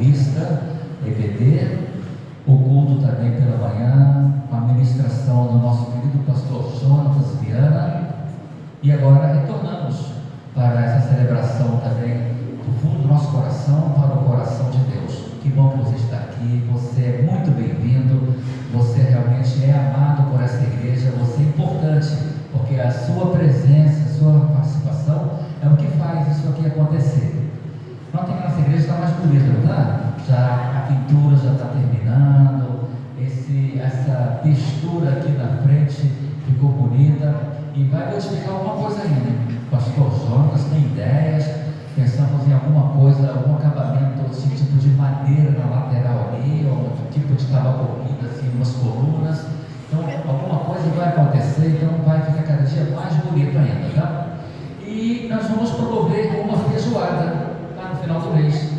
Vista, EBD, o culto também pela manhã, com a ministração do nosso querido pastor Jonas Viana, e agora retornamos para essa celebração também do fundo do nosso coração, para o coração de Deus. Que bom que você está aqui, você é muito bem-vindo, você realmente é amado por essa igreja, você é importante, porque a sua presença, a sua participação é o que faz isso aqui acontecer. Notem que a nossa igreja está mais bonita, não está? Já a pintura já está terminando, essa textura aqui na frente ficou bonita e vai modificar alguma coisa ainda. O pastor Jonas tem ideias, pensamos em alguma coisa, algum acabamento, assim, tipo de madeira na lateral ali, ou tipo de tábua corrida, assim, umas colunas. Então, alguma coisa vai acontecer, então vai ficar cada dia mais bonito ainda, tá? E nós vamos promover uma feijoada lá no final do mês.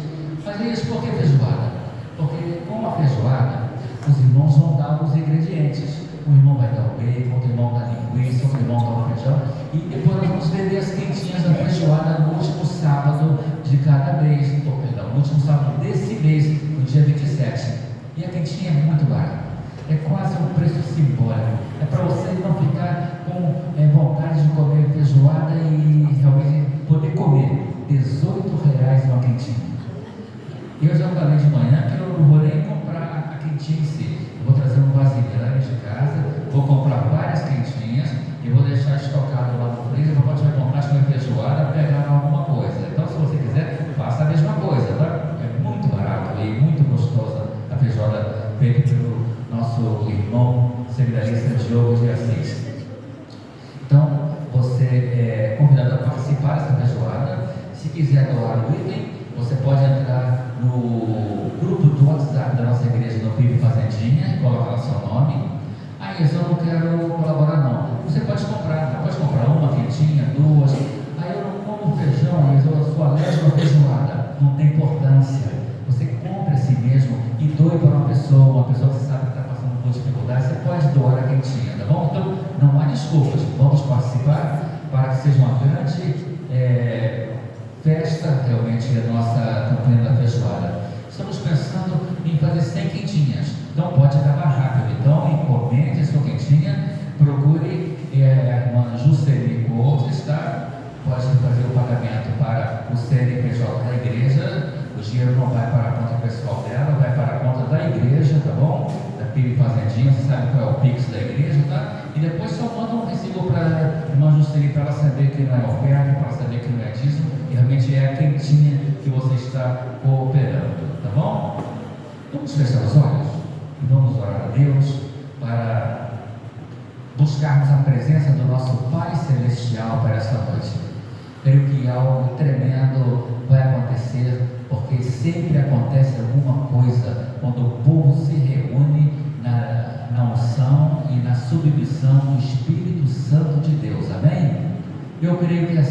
Mas é isso, por que feijoada? Porque com a feijoada, os irmãos vão dar os ingredientes. O irmão vai dar o bacon, o irmão dá a linguiça, o irmão dá o feijão. E depois nós vamos vender as quentinhas da feijoada no último sábado de cada mês. No último sábado desse mês, no dia 27. E a quentinha é muito barata. É quase um preço simbólico. É para você não ficar com vontade de comer feijoada e realmente poder comer. R$18 uma quentinha. Eu já falei de manhã que eu não vou nem comprar a quentinha em si. Eu vou trazer um vasilhame de casa, vou comprar várias quentinhas e vou deixar estocado lá no freezer para quando tiver vontade de comer feijoada, pegar alguma coisa. Então, se você quiser, faça a mesma coisa, tá? É muito barato e muito gostosa a feijoada feita pelo nosso irmão seminarista Diogo de Assis. Então, você é convidado a participar dessa feijoada. Se quiser doar o item, você pode entrar no grupo do WhatsApp da nossa igreja no PIB Fazendinha e colocar lá seu nome. Ah, eu não quero colaborar não. Você pode comprar uma quentinha, duas. Ah, eu não como feijão, eu sou alérgico à feijoada. Não tem importância. Você compra assim mesmo e doe para uma pessoa que você sabe que está passando por dificuldade. Você pode doar a quentinha, tá bom? Então, não há desculpas. Vamos participar para que seja uma grande festa realmente a nossa campanha da feijoada. Estamos pensando em fazer 100 quentinhas, então pode acabar rápido. Então encomende a sua quentinha, procure a irmã Juscelie Cortes, tá? Pode fazer o pagamento para o CNPJ da igreja. O dinheiro não vai para a conta pessoal dela, vai para a conta da igreja, tá bom? Da PIB Fazendinha, você sabe qual é o Pix da igreja, tá? E depois só manda um recibo para a irmã Juscelie para ela saber que não é oferta, para ela saber que não é dízimo, e realmente é a quentinha que você está cooperando, tá bom? Vamos fechar os olhos e vamos orar a Deus para buscarmos a presença do nosso Pai Celestial para esta noite. Creio que algo tremendo vai acontecer, porque sempre acontece alguma coisa quando o povo se reúne na unção e na submissão do Espírito Santo de Deus, amém? Eu creio que é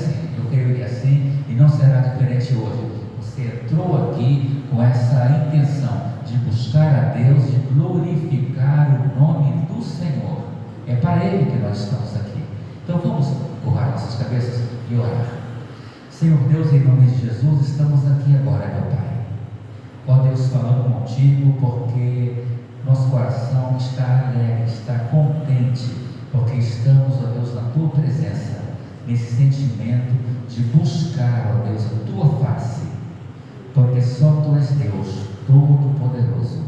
assim, e não será diferente hoje. Você entrou aqui com essa intenção de buscar a Deus, de glorificar o nome do Senhor. É para Ele que nós estamos aqui. Então vamos curvar nossas cabeças e orar. Senhor Deus, em nome de Jesus, estamos aqui agora, meu Pai. Ó Deus, falando contigo, porque nosso coração está alegre, está contente, porque estamos, ó Deus, na Tua presença, nesse sentimento de buscar, ó Deus, a Tua face, porque só Tu és Deus, Todo-Poderoso.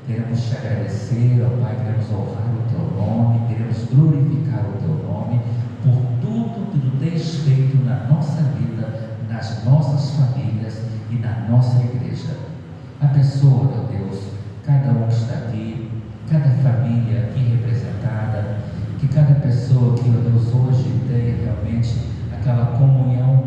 Queremos Te agradecer, ó Pai, queremos honrar o Teu nome, queremos glorificar o Teu nome, por tudo que Tu tens feito na nossa vida, nas nossas famílias e na nossa igreja. Abençoa, meu Deus, cada um que está aqui, cada família aqui representada, que cada pessoa que, ó Deus, hoje tenha realmente aquela comunhão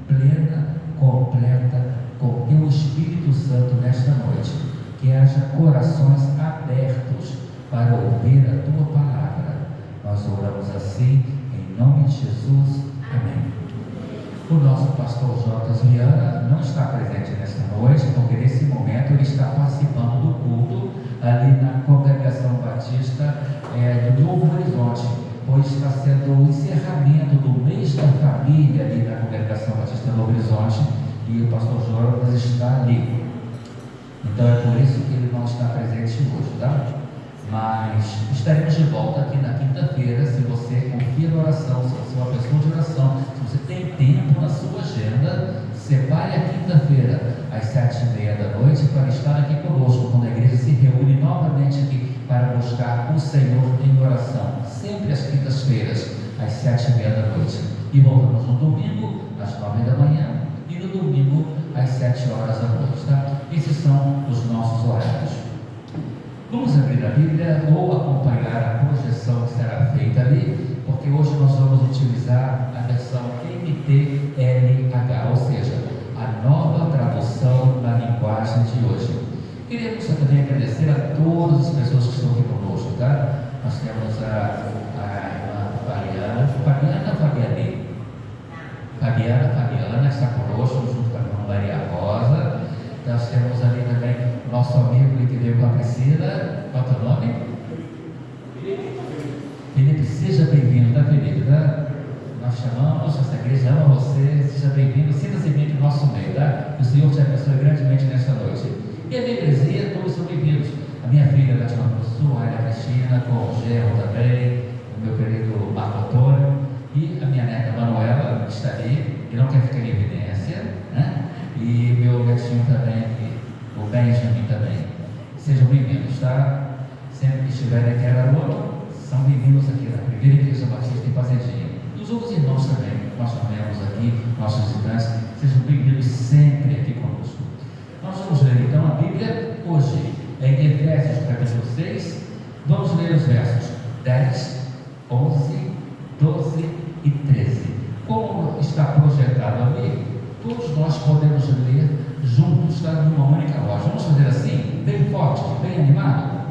plena, completa com o Teu Espírito Santo nesta noite, que haja corações abertos para ouvir a Tua palavra. Nós oramos assim, em nome de Jesus, amém. O nosso pastor Jonas Viana não está presente nesta noite, porque nesse momento ele está participando do culto ali na Congregação Batista do Novo Horizonte, pois está sendo o encerramento do mês da família ali na Congregação Batista do Novo Horizonte, e o pastor Jonas está ali. Então é por isso que ele não está presente hoje, tá? Mas estaremos de volta aqui na quinta-feira. Se você confia na oração, se você é uma pessoa de oração, se você tem tempo na sua agenda, separe a quinta-feira às 7h30 para estar aqui conosco, quando a igreja se reúne novamente aqui para buscar o Senhor em oração, sempre às quintas-feiras às 7h30. E voltamos no domingo às 9h e no domingo às 7h, tá? Esses são os nossos horários. Vamos abrir a Bíblia ou acompanhar a projeção que será feita ali, porque hoje nós vamos utilizar a versão NTLH, ou seja, a nova tradução da linguagem de hoje. Queremos também agradecer a todas as pessoas que estão aqui conosco, tá? Nós temos a irmã Fabiana está conosco, junto com a irmã Maria Rosa. Nós temos ali também nosso amigo que veio com a Priscila. Qual é o teu nome? Felipe, seja bem-vindo, tá, Felipe? Tá? Nós chamamos, essa igreja ama você, seja bem-vindo, sinta-se bem no nosso meio, tá? Que o Senhor te abençoe grandemente nesta noite. E a membresia, todos são bem-vindos. A minha filha da Tima do Sul, a Ana Cristina, com o Gerro também, o meu querido Marco Antônio, e a minha neta Manuela, que está ali, que não quer ficar em evidência, né? E meu netinho também, o Benjamin também. Sejam bem-vindos, tá? Sempre que estiverem aqui em Araruama, são bem-vindos aqui na Primeira Igreja Batista em Fazendinha. E os outros irmãos também, que nós chamamos aqui, nossos visitantes, sejam bem-vindos sempre aqui conosco. Nós vamos ler então a Bíblia hoje, em Efésios capítulo 6, vamos ler os versos 10, 11, 12 e 13. Como está projetado ali, todos nós podemos ler juntos, tá? Numa única voz. Vamos fazer assim, bem forte, bem animado?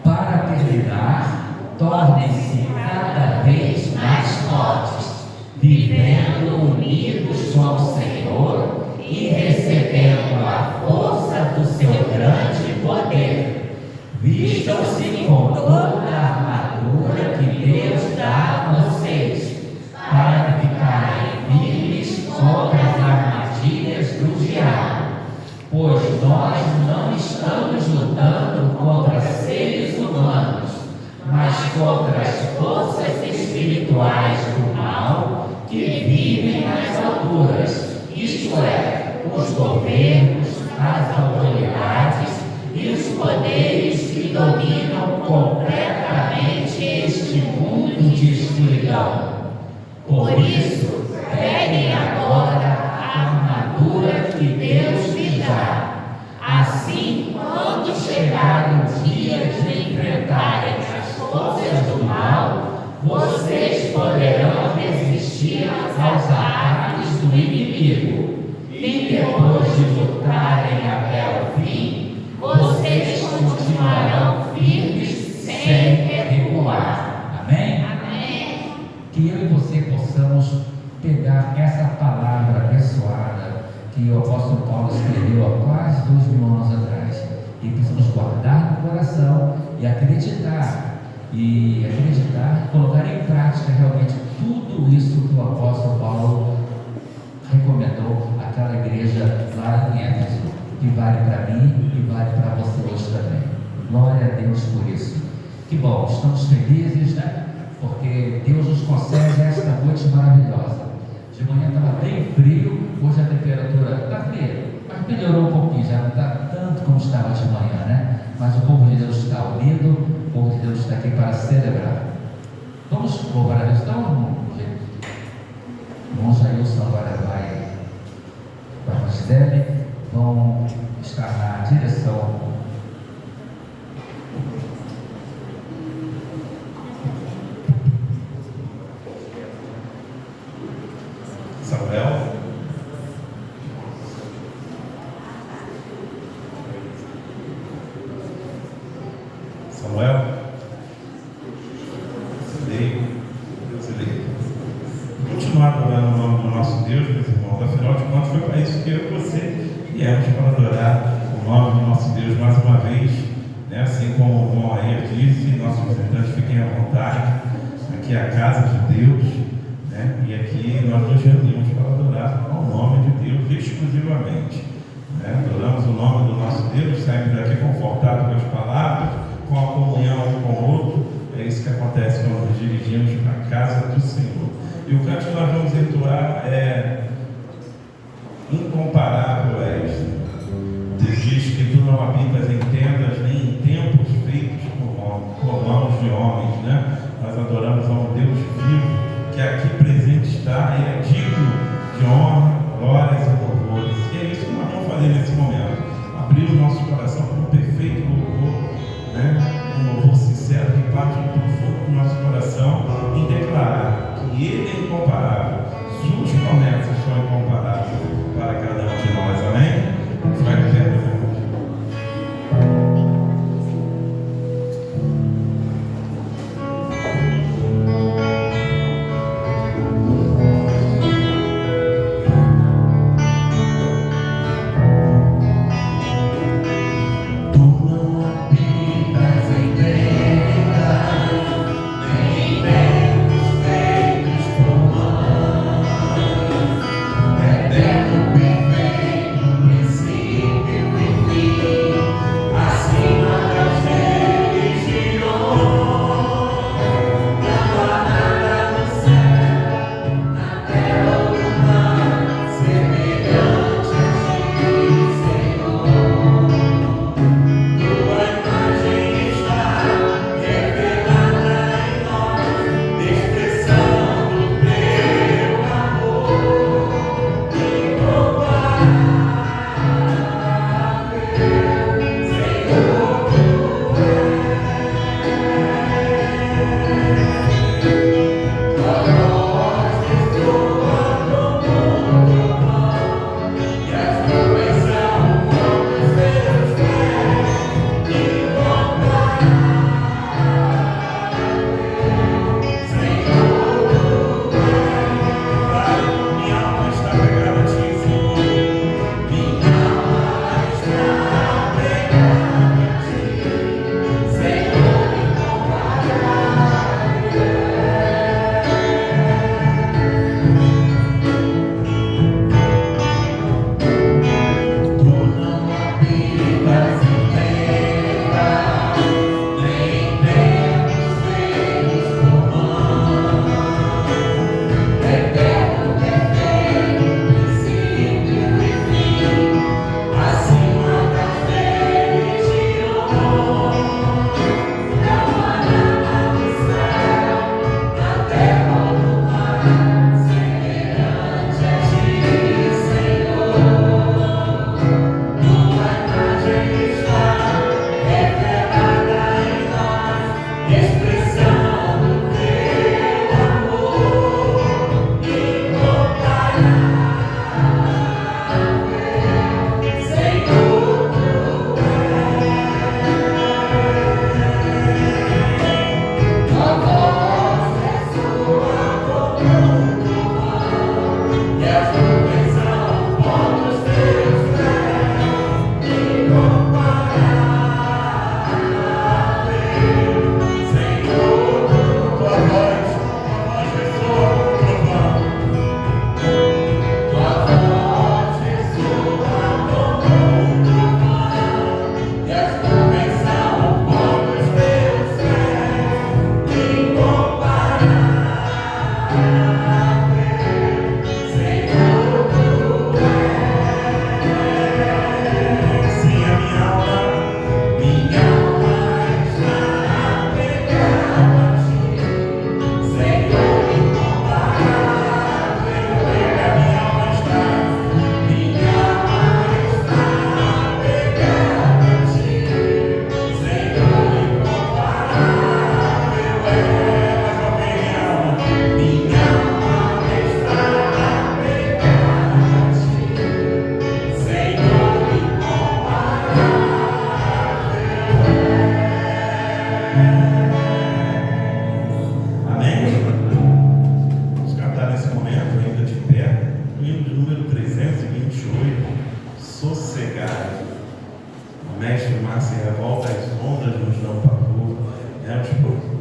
Para terminar, tornem-se cada vez mais fortes, vivendo unidos com o Senhor e recebendo a força do seu grande poder. Vistam-se com toda a armadura que Deus dá a vocês, para ficarem firmes contra as armadilhas do diabo. Pois nós não estamos lutando contra seres humanos, mas contra as forças espirituais do mal que vivem nas alturas, isto é, os governos, as autoridades e os poderes que dominam completamente este mundo de escuridão. Por isso, peguem agora a armadura que Deus lhe dá. Assim, quando chegar o dia de enfrentarem as forças do mal, vocês poderão resistir aos ataques do inimigo. E depois de lutarem até o fim, vocês continuarão firmes sem recuar. Amém? Amém. Que eu e você possamos pegar essa palavra abençoada que o apóstolo Paulo escreveu há quase 2000 anos atrás e precisamos guardar no coração e acreditar e colocar em prática realmente tudo isso que o apóstolo Paulo recomendou àquela igreja lá em Éfeso, que vale para mim e vale para você hoje também. Glória a Deus por isso. Que bom, estamos felizes, né? Porque Deus nos concede esta noite maravilhosa. De manhã estava bem frio, hoje a temperatura está fria, mas melhorou um pouquinho, já não está tanto como estava de manhã, né? Mas o povo de Deus está unido, o povo de Deus está aqui para celebrar. Vamos louvar a Deus, então, irmão Jailson agora vai para a Gisele, vão estar na direção. Samuel, continuar adorando o nome do nosso Deus, meus irmãos. Afinal de contas, foi para isso que eu e você viemos, para adorar o nome do nosso Deus mais uma vez, né? Assim como o irmão Ayer disse, nossos visitantes fiquem à vontade. Aqui é a casa de Deus, né? E aqui nós nos reunimos para adorar ao nome de Deus exclusivamente. Adoramos o nome do nosso Deus, saímos daqui confortados com as palavras, com a comunhão um com o outro. É isso que acontece quando nos dirigimos para a casa do Senhor. E o canto que nós vamos entoar é incomparável és. Diz que tu não habitas em tendas nem em templos feitos por mãos de homens, né? Nós adoramos a um Deus vivo que aqui presente está e é digno de honra, glórias e louvores. E é isso que nós vamos fazer nesse momento. Abrir o nosso coração para um perfeito louvor, né? Um louvor sincero que parte do profundo do nosso coração em declarar que Ele é incomparável, suas promessas são incomparáveis para cada um de nós. Amém? Vai de pé, meu irmão.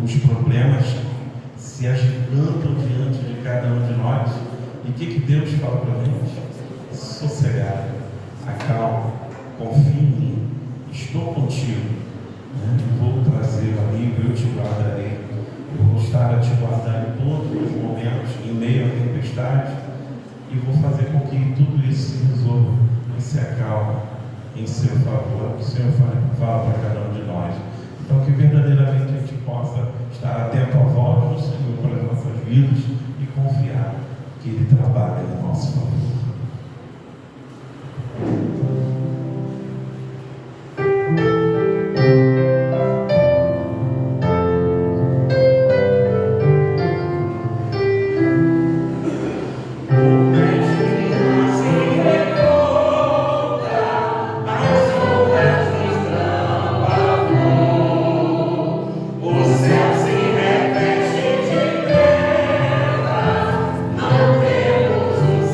Os problemas se agigantam diante de cada um de nós. E o que Deus fala para a gente? Sossegado, acalma, contigo, né? Eu vou trazer o amigo, eu te guardarei. Eu vou estar a te guardar em todos os momentos, em meio à tempestade, e vou fazer com que tudo isso se resolva e se acalme em seu favor. Que o Senhor fala para cada um de nós. Então, que verdadeiramente a gente possa estar atento à voz do Senhor para as nossas vidas e confiar que Ele trabalha em nosso favor. Não temos um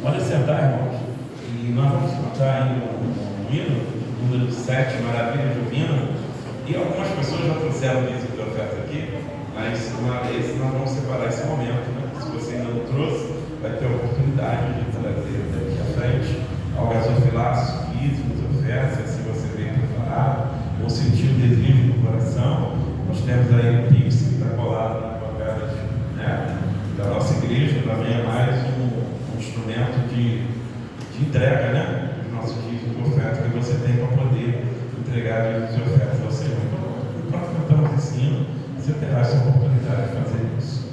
Pode sentar, irmãos. E nós vamos cantar aí um hino, número 7, Maravilhas Divinas. E algumas pessoas já trouxeram o dízimo de oferta aqui, mas nós vamos separar esse momento, né? Se você ainda não trouxe, vai ter a oportunidade de trazer daqui à frente ao gasofilácio, dízimos, ofertas, se você vem preparado ou sentir o desejo no coração. Nós temos aí o Pix que está colado na bancada, né, da nossa igreja. Também é mais um instrumento de entrega, né, do nosso dízimo de oferta que você tem para poder entregar dízimos de ofertas ao Senhor. Então, enquanto cantamos esse hino, você terá essa oportunidade de fazer isso.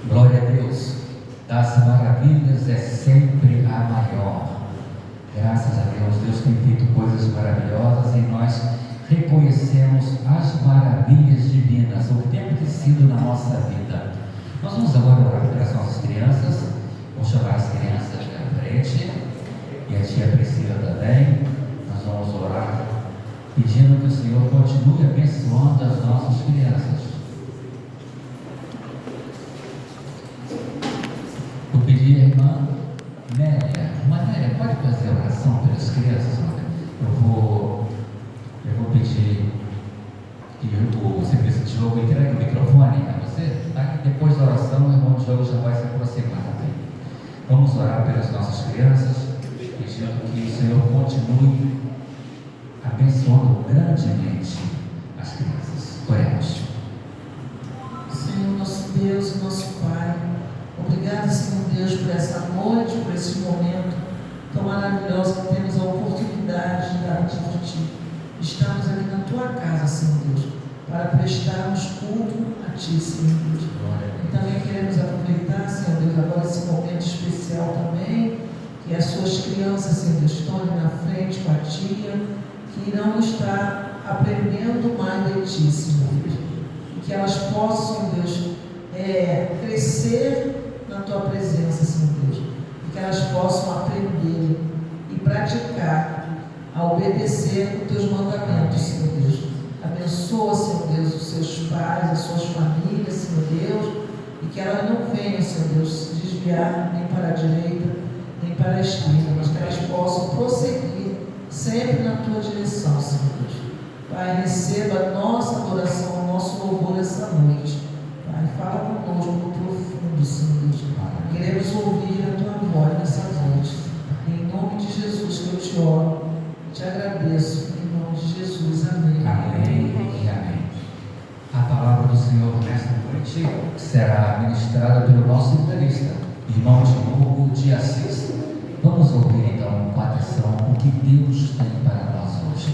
Glória a Deus, das maravilhas é sempre a maior. Graças a Deus, Deus tem feito coisas maravilhosas e nós reconhecemos as maravilhas divinas, o que tem acontecido na nossa vida. Nós vamos agora orar pelas nossas crianças, vamos chamar as crianças aqui à frente e a tia Priscila também. Nós vamos orar pedindo que o Senhor continue abençoando as nossas crianças. pedir a irmã Nélia. Irmã Nélia, pode fazer oração pelas crianças? Eu vou pedir que o serviço de jogo entregue o microfone a você, tá? E depois da oração o irmão de jogo já vai se aproximar também. Vamos orar pelas nossas crianças, pedindo que o Senhor continue abençoando grandemente as crianças. Oremos. Senhor, nosso Deus e nosso Pai, obrigado, Senhor Deus, por essa noite, por esse momento tão maravilhoso que temos a oportunidade de dar diante de Ti. Estamos aqui na Tua casa, Senhor Deus, para prestarmos culto a Ti, Senhor Deus. E também queremos aproveitar, Senhor Deus, agora esse momento especial também, que as Suas crianças, Senhor Deus, estão ali na frente com a Tia, que irão estar aprendendo mais de Ti, Senhor Deus. E que elas possam, Senhor Deus, crescer na Tua presença, Senhor Deus. E que elas possam aprender e praticar a obedecer os Teus mandamentos, Senhor Deus. Abençoa, Senhor Deus, os seus pais, as suas famílias, Senhor Deus, e que elas não venham, Senhor Deus, se desviar nem para a direita, nem para a esquerda, mas que elas possam prosseguir sempre na Tua direção, Senhor Deus. Pai, receba a nossa adoração, o nosso louvor essa noite. Pai, fala conosco no profundo, Senhor Deus. Queremos ouvir a Tua voz nessa noite. Em nome de Jesus que eu te oro, te agradeço. Em nome de Jesus, amém. Amém e amém. A palavra do Senhor nesta noite será ministrada pelo nosso liderista, irmão Diogo de Assis. Vamos ouvir então com atenção o que Deus tem para nós hoje.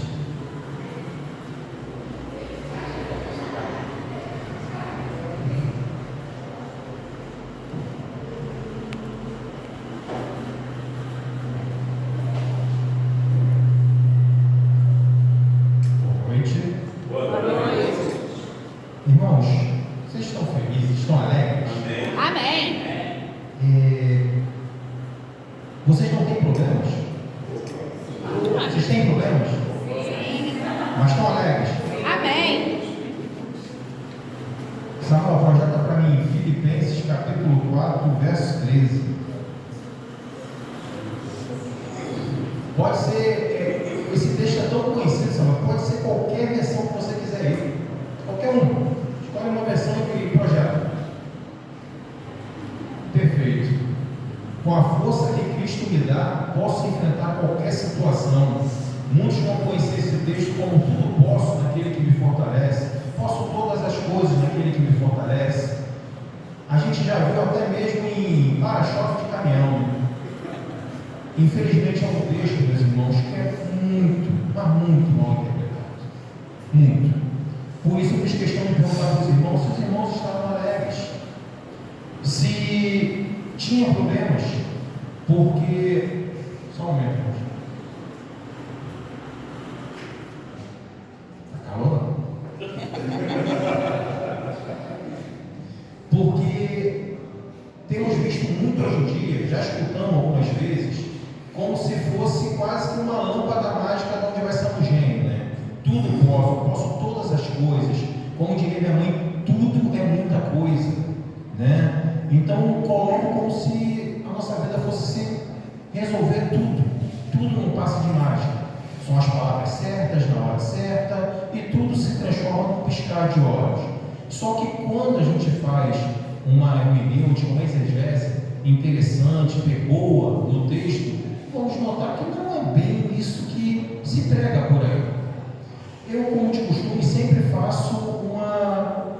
Boa noite. Irmãos, vocês estão felizes? Estão alegres? Amém. Vocês não têm problemas? Vocês têm problemas? Mas estão alegres? Amém. Samuel, projeta para mim Filipenses capítulo 4, verso 13. Pode ser, esse texto é tão conhecido, Samuel, pode ser qualquer versão que você quiser ir. Qualquer um. Escolhe uma versão e projeta. Perfeito. Com a força que Cristo me dá, posso enfrentar qualquer situação. Muitos vão conhecer esse texto como tudo posso naquele que me fortalece. Posso todas as coisas naquele que me fortalece. A gente já viu até mesmo em para-choque de caminhão. Infelizmente é um texto, meus irmãos, que é muito, mas muito mal interpretado. Muito. Por isso eu fiz questão de perguntar para os irmãos se os irmãos estavam alegres. Se tinha problemas, porque... Só um momento, irmãos. Está calor? Porque temos visto muito hoje em dia, já escutamos algumas vezes, como se fosse quase que uma lâmpada mágica de onde vai ser um gênio, né? Tudo posso todas as coisas. Como diria minha mãe, tudo é muita coisa, né? Então colocam como se a nossa vida fosse resolver tudo num passe de mágica. São as palavras certas, na hora certa, e tudo se transforma num piscar de olhos. Só que quando a gente faz uma hermenêutica, uma exegese interessante, boa no texto, vamos notar que não é bem isso que se prega por aí. Eu, como de costume, sempre faço uma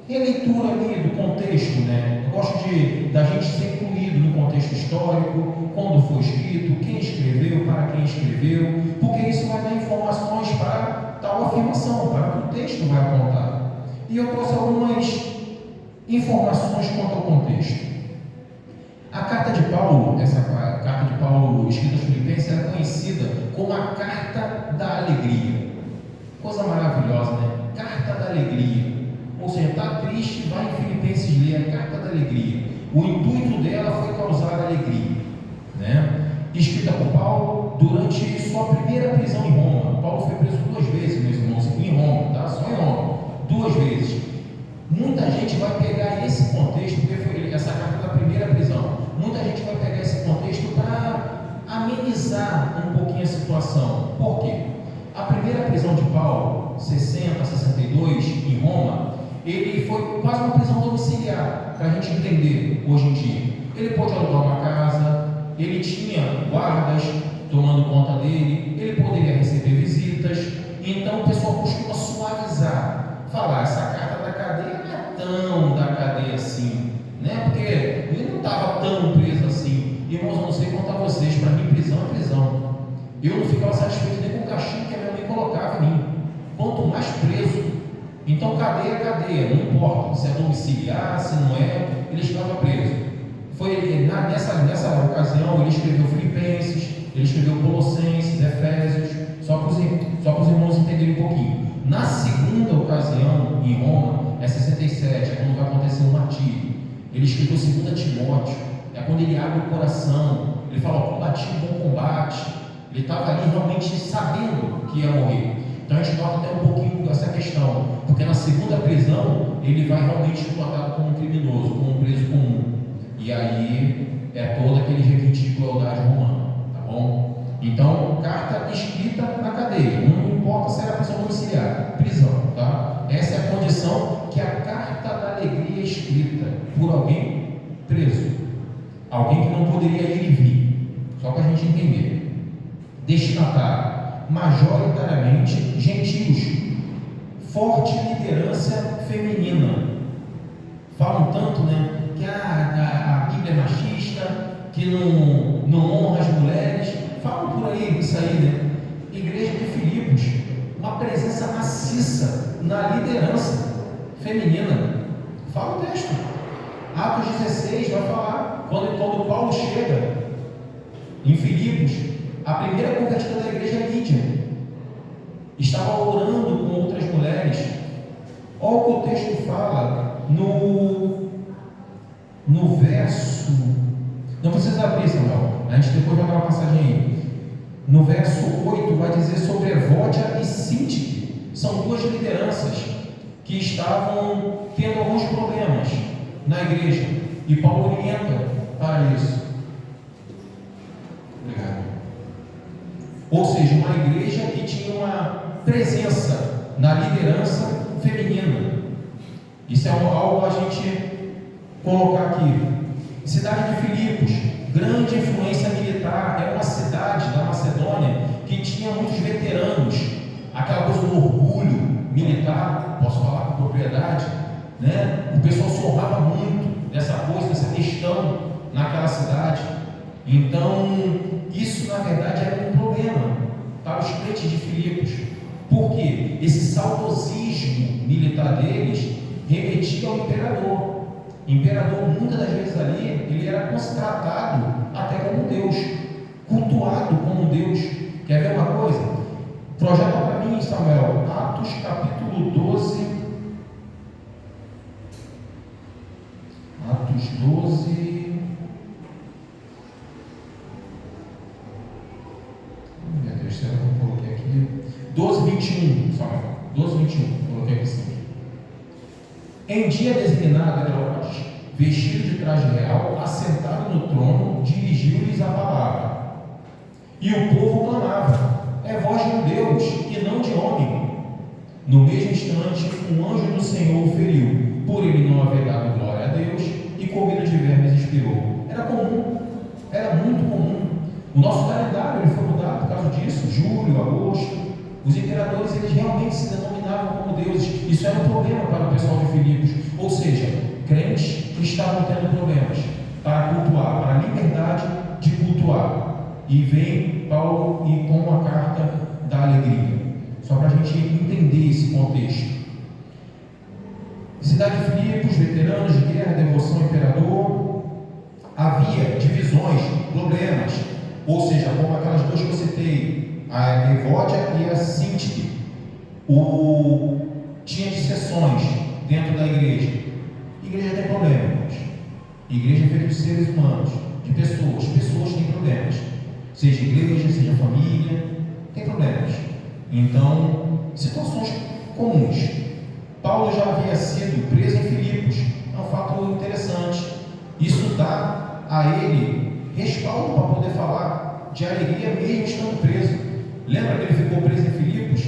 releitura ali do contexto, né? Eu gosto da gente ser incluído no contexto histórico, quando foi escrito, quem escreveu, para quem escreveu, porque isso vai dar informações para tal afirmação, para o que o texto vai apontar. E eu trouxe algumas informações quanto ao contexto. A carta de Paulo, essa carta de Paulo escrita aos Filipenses, era conhecida como a carta da alegria. Coisa maravilhosa, né? Carta da alegria. Ou seja, está triste, vai em Filipenses ler a carta da alegria. O intuito dela foi causar alegria, né? Escrita por Paulo durante sua primeira prisão em Roma. Paulo foi preso 2 vezes, meus irmãos, em Roma, tá? Só em Roma, 2 vezes. Muita gente vai pegar esse contexto, porque foi essa carta da primeira prisão. Muita gente amenizar um pouquinho a situação. Por quê? A primeira prisão de Paulo, 60, 62, em Roma, ele foi quase uma prisão domiciliar, para a gente entender hoje em dia. Ele pôde alugar uma casa, ele tinha guardas tomando conta dele, ele poderia receber visitas. Então o pessoal costuma suavizar, falar, essa carta da cadeia não é tão da cadeia assim, né? Porque ele não estava tão preso assim. Irmãos, eu não sei contar a vocês, para mim prisão é prisão. Eu não ficava satisfeito nem com o castigo que a minha mãe colocava em mim, quanto mais preso. Então cadeia é cadeia, não importa se é domiciliar, se não é, ele estava preso. Foi nessa ocasião ele escreveu Filipenses, ele escreveu Colossenses, Efésios, só para os irmãos entenderem um pouquinho. Na segunda ocasião, em Roma, é 67, é quando vai acontecer o martírio. Ele escreveu 2 Timóteo, é quando ele abre o coração, ele fala, combati um bom combate. Ele estava ali realmente sabendo que ia morrer. Então a gente nota até um pouquinho essa questão, porque na segunda prisão, ele vai realmente tratado como um criminoso, como um preso comum. E aí é todo aquele requinte de crueldade romana, tá bom? Então, carta escrita na cadeia, não importa se era prisão domiciliar, prisão, tá? Essa é a condição que a carta da alegria é escrita por alguém preso, alguém que não poderia ir e vir, só para a gente entender. Destinatário, majoritariamente gentios, forte liderança feminina. Falam tanto, né? Que a Bíblia é machista, que não honra as mulheres. Falam por aí, isso aí, né? Igreja de Filipos, uma presença maciça na liderança feminina. Fala o texto. Atos 16 vai falar, quando Paulo chega em Filipos, a primeira convertida da igreja é Lídia. Estava orando com outras mulheres. Olha o que o texto fala no verso. Não precisa abrir, Samuel. A gente depois vai dar uma passagem aí. No verso 8 vai dizer sobre Evódia e Sintique. São 2 lideranças que estavam tendo alguns problemas na igreja. E Paulo orienta para isso. Obrigado. Ou seja, uma igreja que tinha uma presença na liderança feminina. Isso é algo a gente colocar aqui. Cidade de Filipos, grande influência militar, é uma cidade da Macedônia que tinha muitos veteranos, aquela coisa do orgulho militar, posso falar com propriedade, né? O pessoal se honrava muito dessa coisa, dessa questão naquela cidade. Então, isso na verdade era um problema para os crentes de Filipos, porque esse saudosismo militar deles remetia ao imperador. O imperador, muitas das vezes ali, ele era tratado até como Deus, cultuado como Deus. Quer ver uma coisa? Projeta para mim, Samuel, Atos capítulo 12. Atos 12. Meu Deus, será que eu coloquei aqui? 12, 21, Samuel. 12, 21, coloquei aqui sim. Em dia designado, Herodes, vestido de traje real, assentado no trono, dirigiu-lhes a palavra. E o povo clamava: é voz de um Deus e não de homem. No mesmo instante, um anjo do Senhor o feriu, por ele não haver dado glória a Deus, e comida de vermes expirou. Era comum, era muito comum. O nosso calendário ele foi mudado por causa disso, julho, agosto. Os imperadores eles realmente se denominavam como deuses. Isso era um problema para o pessoal de Filipos. Ou seja, crentes que estavam tendo problemas para cultuar, para a liberdade de cultuar. E vem Paulo e com a carta da alegria. Só para a gente entender esse contexto. Cidade de Filipos, veteranos de guerra, devoção ao imperador. Havia divisões, problemas. Ou seja, como aquelas 2 que eu citei, a Evódia e a Sintique, tinha dissensões dentro da igreja. Igreja tem problemas. Igreja é feita de seres humanos, de pessoas. Pessoas têm problemas. Seja igreja, seja família, tem problemas. Então, situações comuns. Paulo já havia sido preso em Filipos. É um fato interessante. Isso dá a ele respaldo para poder falar de alegria mesmo estando preso. Lembra que ele ficou preso em Filipos?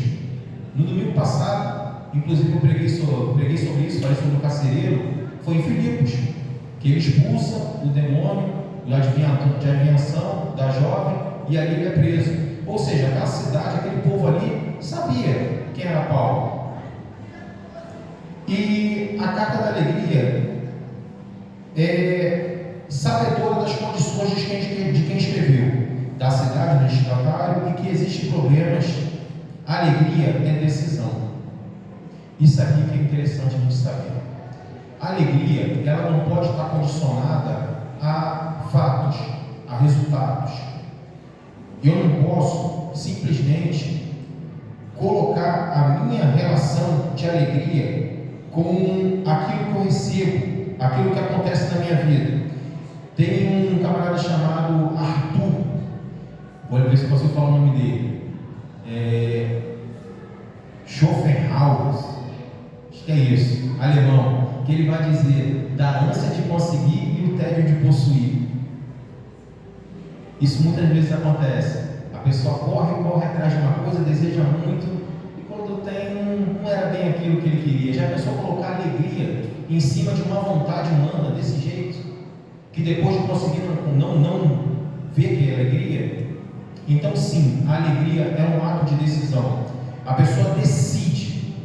No domingo passado, inclusive eu preguei sobre isso, falei sobre o carcereiro. Foi em Filipos que ele expulsa o demônio de adivinhação da jovem e ali ele é preso. Ou seja, aquela cidade, aquele povo ali sabia quem era Paulo. E a carta da alegria é sabedora das condições de quem escreveu, da cidade do destinatário, e que existem problemas. A alegria é decisão. Isso aqui que é interessante a gente saber. A alegria, ela não pode estar condicionada a fatos, a resultados. Eu não posso simplesmente colocar a minha relação de alegria com aquilo que eu recebo, aquilo que acontece na minha vida. Tem um camarada chamado Arthur, vou ver se posso falar o nome dele, Schopenhauer, acho que é isso, alemão, que ele vai dizer da ânsia de conseguir e o tédio de possuir. Isso muitas vezes acontece. A pessoa corre atrás de uma coisa, deseja muito, e quando tem, não era bem aquilo que ele queria. Já pensou colocar alegria em cima de uma vontade humana desse jeito? Que depois de conseguir não ver que é alegria? Então sim, a alegria é um ato de decisão. A pessoa decide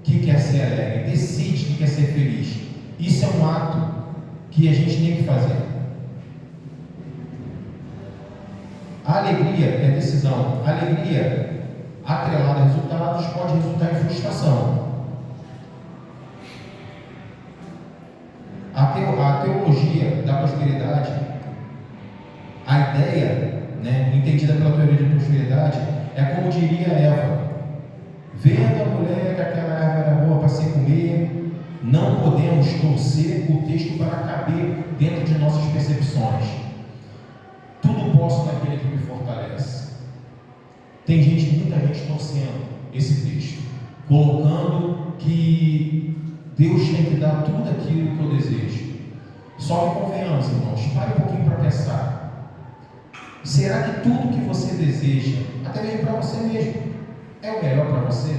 que quer ser alegre, decide que quer ser feliz. Isso é um ato que a gente tem que fazer. A alegria é decisão. A alegria atrelada a resultados pode resultar em frustração. A teologia da prosperidade, a ideia, entendida pela teoria de prosperidade, é como diria Eva: vendo a mulher que aquela erva era boa para se comer, não podemos torcer o texto para caber dentro de nossas percepções. Tudo posso naquele que me fortalece. Tem muita gente torcendo esse texto, colocando que Deus tem que dar tudo aquilo que eu desejo. Só que convenhamos, irmãos, pare um pouquinho para pensar. Será que tudo que você deseja, até mesmo para você mesmo, é o melhor para você?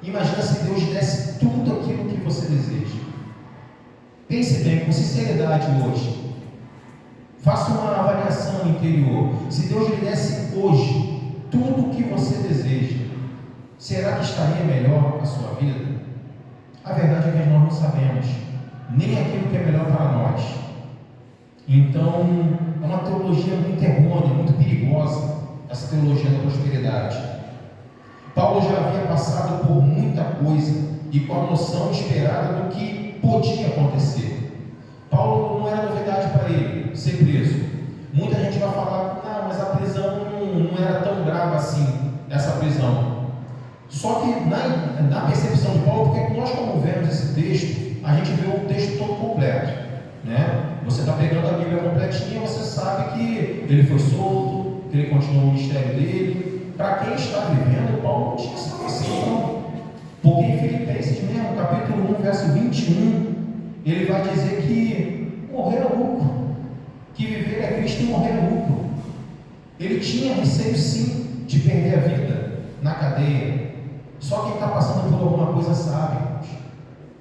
Imagina se Deus desse tudo aquilo que você deseja. Pense bem, com sinceridade hoje. Faça uma avaliação interior. Se Deus lhe desse hoje tudo o que você deseja, será que estaria melhor a sua vida? A verdade é que nós não sabemos nem aquilo que é melhor para nós. Então, é uma teologia muito errônea, muito perigosa, essa teologia da prosperidade. Paulo já havia passado por muita coisa e com a noção esperada do que podia acontecer. Paulo não era novidade para ele ser preso. Muita gente vai falar: não, mas a prisão não era tão brava assim, essa prisão. Só que na percepção de Paulo, porque nós, como vemos esse texto, a gente vê o texto todo completo, Você está pegando a Bíblia completinha, você sabe que ele foi solto, que ele continuou o ministério dele. Para quem está vivendo, Paulo não tinha essa noção, porque em Filipenses mesmo, capítulo 1, verso 21, ele vai dizer que morrer é lucro, que viver é Cristo e morrer é lucro. Ele tinha receio sim de perder a vida na cadeia. Só quem está passando por alguma coisa sabe, irmãos.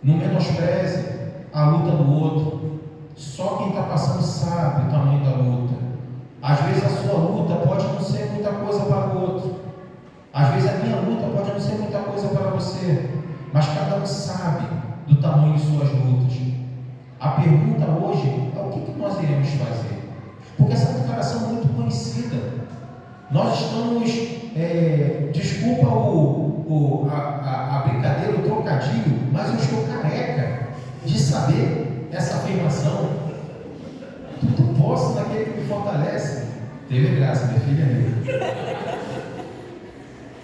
Não menospreze a luta do outro. Só quem está passando sabe o tamanho da luta. Às vezes a sua luta pode não ser muita coisa para o outro. Às vezes a minha luta pode não ser muita coisa para você. Mas cada um sabe do tamanho de suas lutas. A pergunta hoje é: o que nós iremos fazer? Porque essa declaração é muito conhecida. Nós estamos, desculpa a brincadeira, o trocadilho, mas eu estou careca de saber essa afirmação. Tudo posso naquele que me fortalece. Teve graça, minha filha.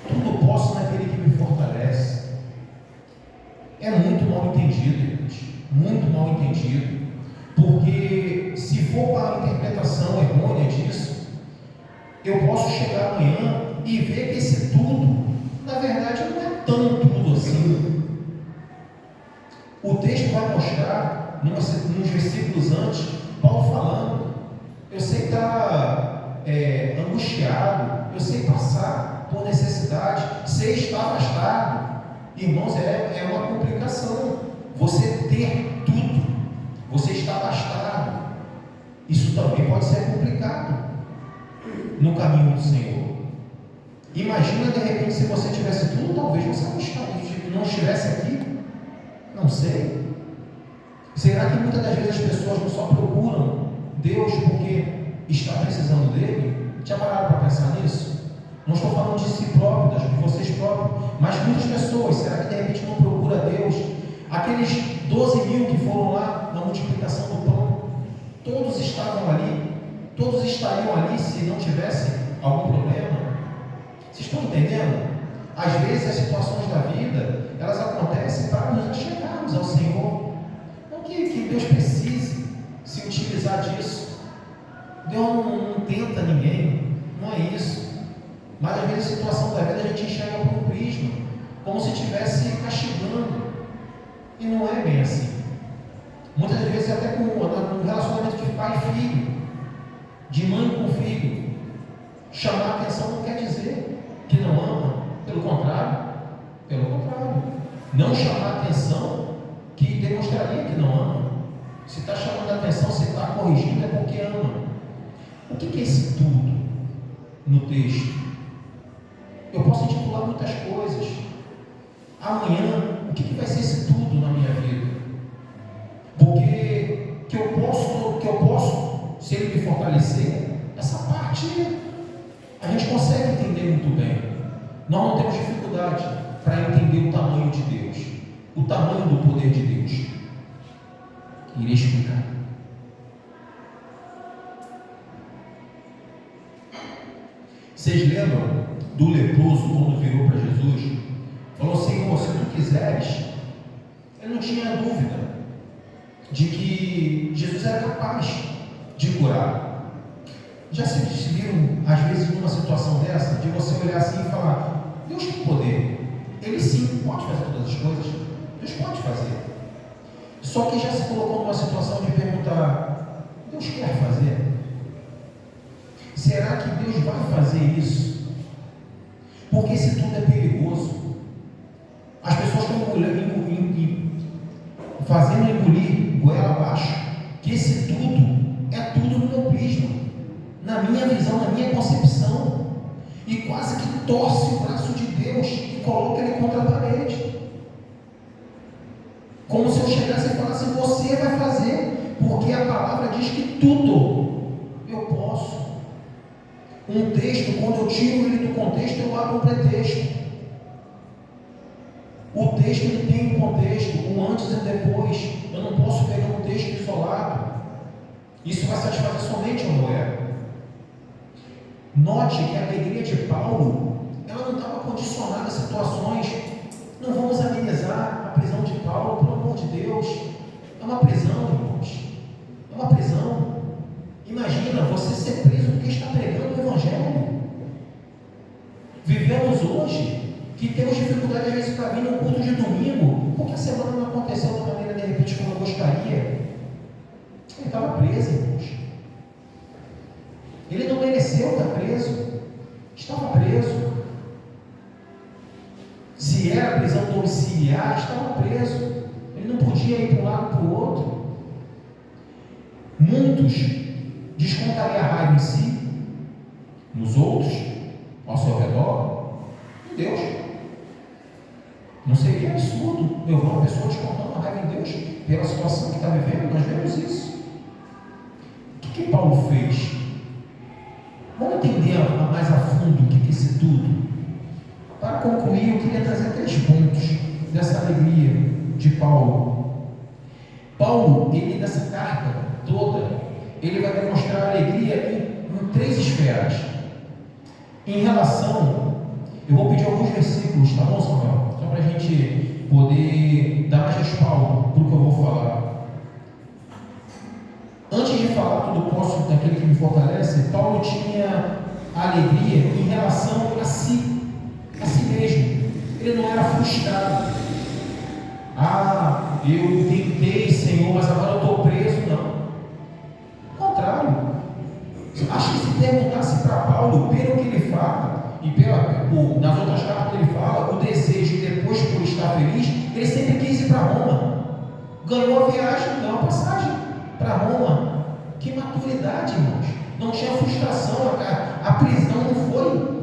Tudo posso naquele que me fortalece. É muito mal entendido, gente. Muito mal entendido. Porque se for para a interpretação errônea disso, eu posso chegar amanhã e ver que esse tudo, na verdade, não é tão tudo assim. O texto vai mostrar, nos versículos antes, Paulo falando: eu sei que está angustiado, eu sei passar por necessidade, sei estar afastado. Irmãos, é uma complicação. Você ter tudo, você está afastado, isso também pode ser complicado no caminho do Senhor. Imagina de repente se você tivesse tudo, talvez você não estivesse aqui, não sei. Será que muitas das vezes as pessoas não só procuram Deus porque está precisando dele? Já pararam para pensar nisso? Não estou falando de si próprio, de vocês próprios, mas muitas pessoas, será que de repente não procura Deus? Aqueles 12 mil que foram lá na multiplicação do pão, todos estavam ali, todos estariam ali se não tivessem algum problema. Vocês estão entendendo? Às vezes as situações da vida, elas acontecem para nos chegarmos ao Senhor. Não que Deus precise se utilizar disso. Deus não tenta ninguém, não é isso. Mas às vezes a situação da vida a gente enxerga por um prisma, como se estivesse castigando. E não é bem assim. Muitas vezes até com um relacionamento de pai e filho, de mãe com filho, chamar a atenção não quer dizer que não ama, pelo contrário, não chamar a atenção que demonstraria que não ama. Se está chamando a atenção, se está corrigindo, é porque ama. O que é esse tudo no texto? Eu posso intitular muitas coisas. Amanhã, o que vai ser esse tudo na minha vida? Porque que eu posso, se ele me fortalecer, essa parte a gente consegue entender muito bem. Nós não temos dificuldade para entender o tamanho de Deus, o tamanho do poder de Deus. Irei explicar. Vocês lembram do leproso quando virou para Jesus? Falou: Senhor, se tu quiseres. Ele não tinha dúvida de que Jesus era capaz de curar. Já se viram, às vezes, numa situação dessa, de você olhar assim e falar: Deus tem poder, Ele sim pode fazer todas as coisas, Deus pode fazer. Só que já se colocou numa situação de perguntar: Deus quer fazer? Será que Deus vai fazer isso? Porque esse tudo é perigoso. As pessoas estão fazendo engolir goela abaixo que esse tudo é tudo no meu prisma, na minha visão, na minha concepção, e quase que torce o braço de Deus e coloca ele contra a parede, como se eu chegasse e falasse: você vai fazer, porque a palavra diz que tudo eu posso. Um texto, quando eu tiro ele do contexto, eu abro um pretexto. O texto ele tem um contexto, um antes e depois. Eu não posso pegar um texto isolado. Isso vai satisfazer somente o meu ego. Note que a alegria de Paulo, ela não estava condicionada a situações. Não vamos amenizar a prisão de Paulo, pelo amor de Deus. É uma prisão, irmãos. É uma prisão. Imagina você ser preso porque está pregando o Evangelho. Vivemos hoje que temos dificuldade às vezes para vir no culto de domingo, porque a semana não aconteceu da maneira de repente como eu gostaria. Ele estava preso, irmãos. Ele não mereceu estar preso. Estava preso. Se era prisão domiciliar, estava preso. Ele não podia ir para um lado para o outro. Muitos descontariam a raiva em si, nos outros, ao seu redor, em Deus. Não seria absurdo eu ver uma pessoa descontando a raiva em Deus pela situação que está vivendo? Nós vemos isso. O que Paulo fez? Vamos entender mais a fundo o que é esse tudo. Para concluir, eu queria trazer 3 pontos dessa alegria de Paulo. Paulo, ele nessa carta toda, ele vai demonstrar alegria em 3 esferas. Em relação, eu vou pedir alguns versículos, tá bom, Samuel? Só para a gente poder dar mais respaldo para o que eu vou falar. Antes de falar tudo posso daquele que me fortalece, Paulo tinha alegria em relação a si mesmo. Ele não era frustrado. Eu tentei, Senhor, mas agora eu estou preso. Não. Ao contrário. Acho que se perguntasse ganhou a viagem, ganhou a passagem para Roma. Que maturidade, irmãos. Não tinha frustração, a prisão não foi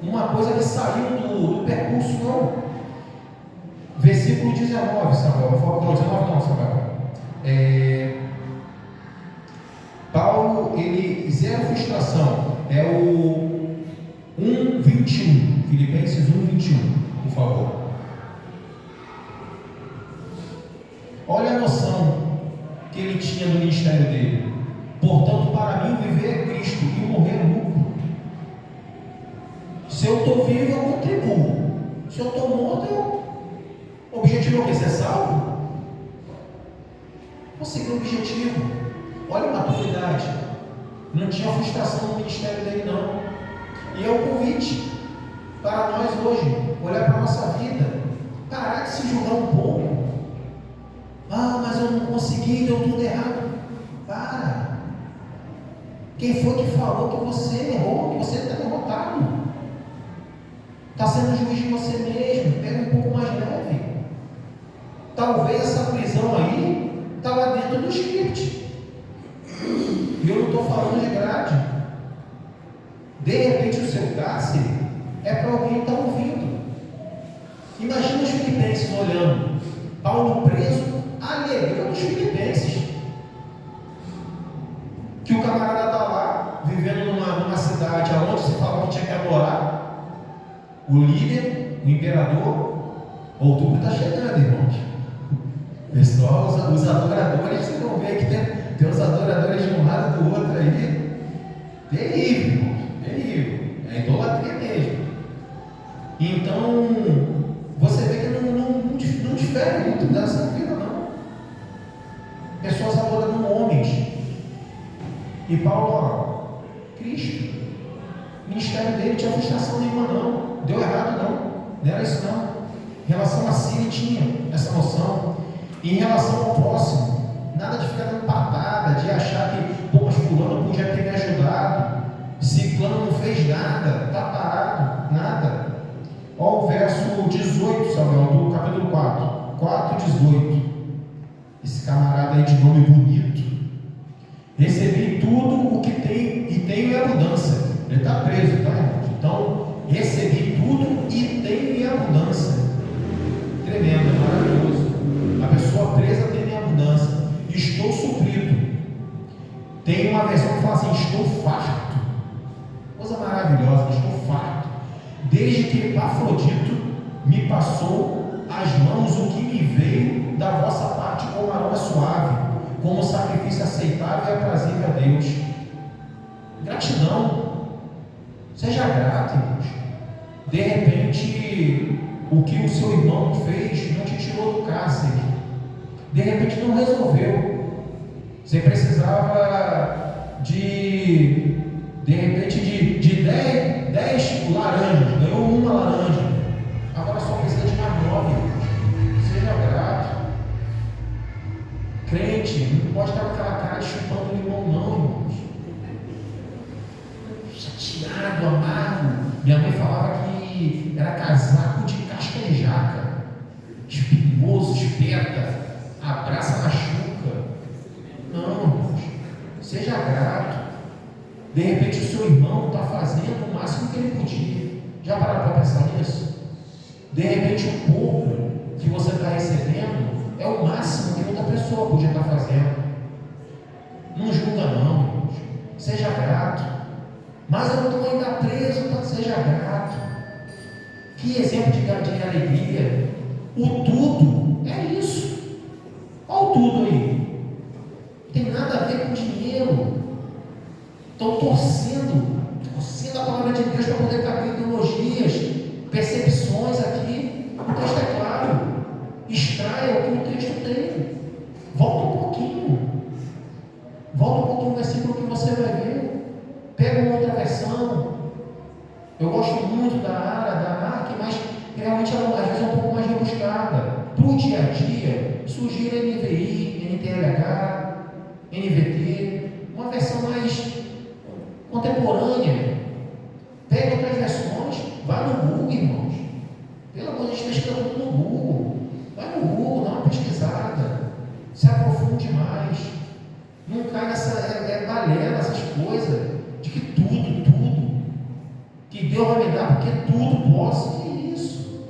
uma coisa que saiu do percurso, não. Versículo 19, Samuel. Não, 19 não, Samuel. Paulo, ele, zero frustração. É o 1:21. Filipenses 1:21, por favor. Olha a noção que ele tinha do ministério dele. Portanto, para mim, viver é Cristo e morrer é lucro. Se eu estou vivo, eu contribuo. Se eu estou morto, o objetivo é o quê? Ser salvo? Vou seguir o objetivo. Olha a maturidade. Não tinha frustração no ministério dele, não. E é o convite para nós hoje, olhar para a nossa vida, parar de se julgar um pouco. Ah, mas eu não consegui, deu tudo errado. Para. Quem foi que falou que você errou, que você está derrotado? Está sendo juiz de você mesmo. Pega um pouco mais leve. Talvez essa prisão aí estava dentro do script. E eu não estou falando de grade. De repente o seu cárcere é para alguém que está ouvindo. Imagina os filipenses olhando. Paulo preso, alegrando os filipenses. Que o camarada está lá, vivendo numa cidade onde se falava que tinha que adorar o líder, o imperador. Outubro está chegando, irmãos. Pessoal, os adoradores, vocês vão ver que tem os adoradores de um lado do outro aí. Terrível, irmãos, terrível. É idolatria mesmo. Então, você vê que não difere muito dessa vida, não. Pessoas adorando homens. E Paulo, ó, Cristo, o ministério dele tinha frustração nenhuma, não. Deu errado, não. Não era isso, não. Em relação a si, ele tinha essa noção. E em relação ao próximo, nada de ficar dando patada, de achar que, pô, mas fulano podia ter me ajudado, ciclano não fez nada, está parado, nada. Olha o verso 18, Samuel, do capítulo 4:18. Esse camarada aí de nome bonito. Recebi tudo o que tem e tenho em abundância. Ele está preso, tá, irmãos? Então, recebi tudo e tenho em abundância. Tremendo, é maravilhoso. A pessoa presa tem em abundância. Estou suprido. Tem uma versão que fala assim: estou farto. Coisa maravilhosa, estou farto. Desde que Epafrodito me passou às mãos o que me veio da vossa parte como aroma suave, como sacrifício aceitável e aprazível a Deus. Gratidão. Seja grato, irmãos. De repente, o que o seu irmão fez não te tirou do cárcere. De repente não resolveu. Você precisava de repente de 10 laranjas, ganhou uma laranja. Agora só precisa de mais 9. Seja grato. Crente não pode estar com aquela cara de chupando limão, não, irmãos. Chateado, amargo. Minha mãe falava que era casaco de casca de jaca. Espinhoso, espeta, abraça, machuca. Não, irmãos. Seja grato. De repente o seu irmão está fazendo o máximo que ele podia. Já pararam para pensar nisso? De repente o pouco que você está recebendo é o máximo que outra pessoa podia estar fazendo. Não julga não, irmãos. Seja grato. Mas eu estou ainda preso, então seja grato. Que exemplo de alegria. O tudo é isso. Olha o tudo aí. Não tem nada a ver com dinheiro. Estão torcendo a palavra de Deus para poder caber ideologias, percepções aqui. O texto é claro. Extraia o que o texto tem. Volta um pouquinho no versículo que você vai ver. Pega uma outra versão. Eu gosto muito da ARC, mas realmente ela às vezes é um pouco mais rebuscada. Para o dia a dia, sugiro NVI, NTLH, NVT, uma versão mais contemporânea. Pega outras versões, vai no Google, irmãos. Pelo amor de Deus, pesquisa tudo no Google. Vai no Google, dá uma pesquisada. balela essas coisas, de que tudo, que Deus vai me dar porque tudo posso. Que isso?